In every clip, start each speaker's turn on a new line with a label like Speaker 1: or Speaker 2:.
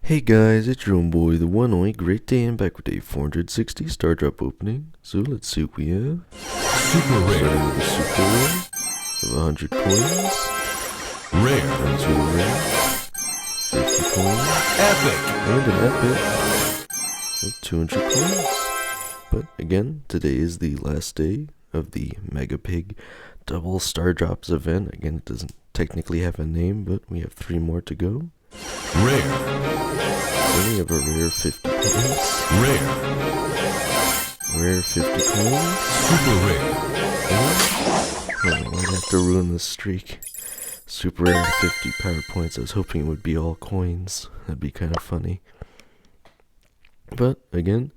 Speaker 1: Hey guys, it's your own boy, the one only Great Day, and back with a 460 star drop opening. So let's see what we have.
Speaker 2: Super
Speaker 1: Starting
Speaker 2: rare.
Speaker 1: with a super rare of 100 coins,
Speaker 2: Rare.
Speaker 1: into a rare, 50 coins,
Speaker 2: Epic.
Speaker 1: and an epic of 200 coins. But again, today is the last day of the Mega Pig Double Star Drops event. Again, it doesn't technically have a name, but we have 3 more to go.
Speaker 2: Rare.
Speaker 1: So we have a rare 50 coins,
Speaker 2: Rare.
Speaker 1: rare 50 coins,
Speaker 2: Super rare.
Speaker 1: I might have to ruin this streak. Super rare 50 power points. I was hoping it would be all coins. That'd be kind of funny. But again,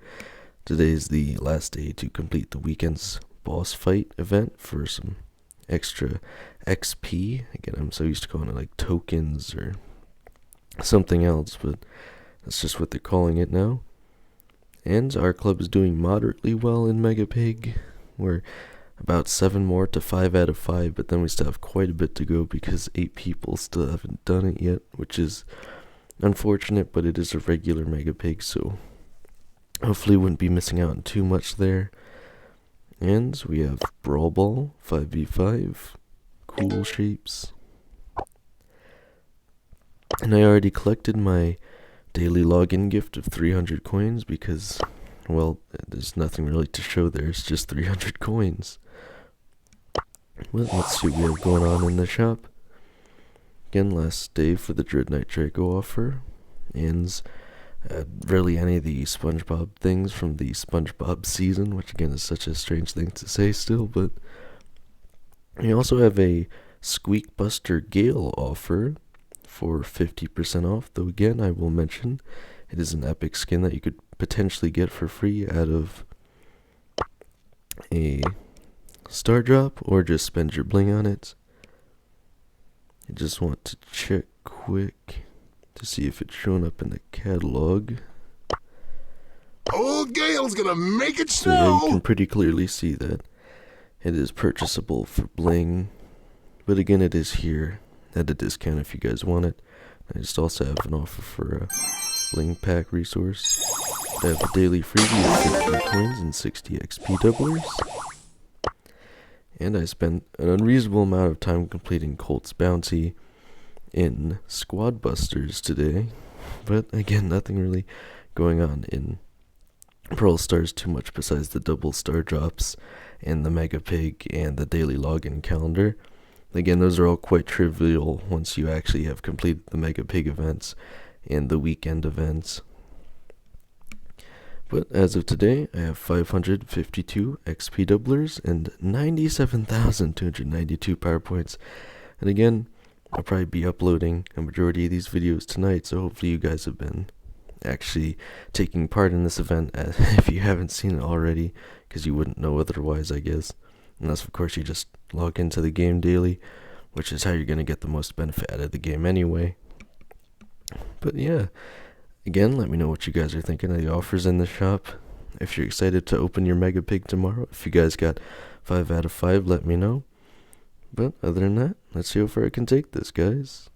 Speaker 1: today's the last day to complete the weekend's boss fight event for some extra XP. Again, I'm so used to calling it like tokens or something else, but that's just what they're calling it now. And our club is doing moderately well in Mega Pig. We're about 7 more to 5 out of 5, but then we still have quite a bit to go because 8 people still haven't done it yet, which is unfortunate, but it is a regular Mega Pig, so hopefully wouldn't be missing out on too much there. And we have Brawl Ball, 5v5, cool shapes. And I already collected my daily login gift of 300 coins because, well, there's nothing really to show there, it's just 300 coins. Well, let's see what we have going on in the shop. Again, last day for the Dread Knight Draco offer. And really any of the SpongeBob things from the SpongeBob season, which again is such a strange thing to say still, but we also have a Squeak Buster Gale offer for 50% off, though again I will mention it is an epic skin that you could potentially get for free out of a star drop or just spend your bling on it. I just want to check quick to see if it's showing up in the catalog.
Speaker 2: Old Gale's gonna make it
Speaker 1: So yeah, you
Speaker 2: snow.
Speaker 1: can pretty clearly see that it is purchasable for bling, but again it is here at a discount if you guys want it. I just also have an offer for a bling pack resource. I have a daily freebie of 50 coins and 60 XP doublers. And I spent an unreasonable amount of time completing Colt's Bounty in Squad Busters today. But again, nothing really going on in Brawl Stars too much besides the double star drops and the Mega Pig and the daily login calendar. Again, those are all quite trivial once you actually have completed the Mega Pig events and the weekend events. But as of today, I have 552 XP doublers and 97,292 power points. And again, I'll probably be uploading a majority of these videos tonight, so hopefully you guys have been actually taking part in this event if you haven't seen it already, because you wouldn't know otherwise, I guess. Unless, of course, you just log into the game daily, which is how you're going to get the most benefit out of the game anyway. But yeah, again, let me know what you guys are thinking of the offers in the shop. If you're excited to open your Mega Pig tomorrow, if you guys got 5 out of 5, let me know. But other than that, let's see how far I can take this, guys.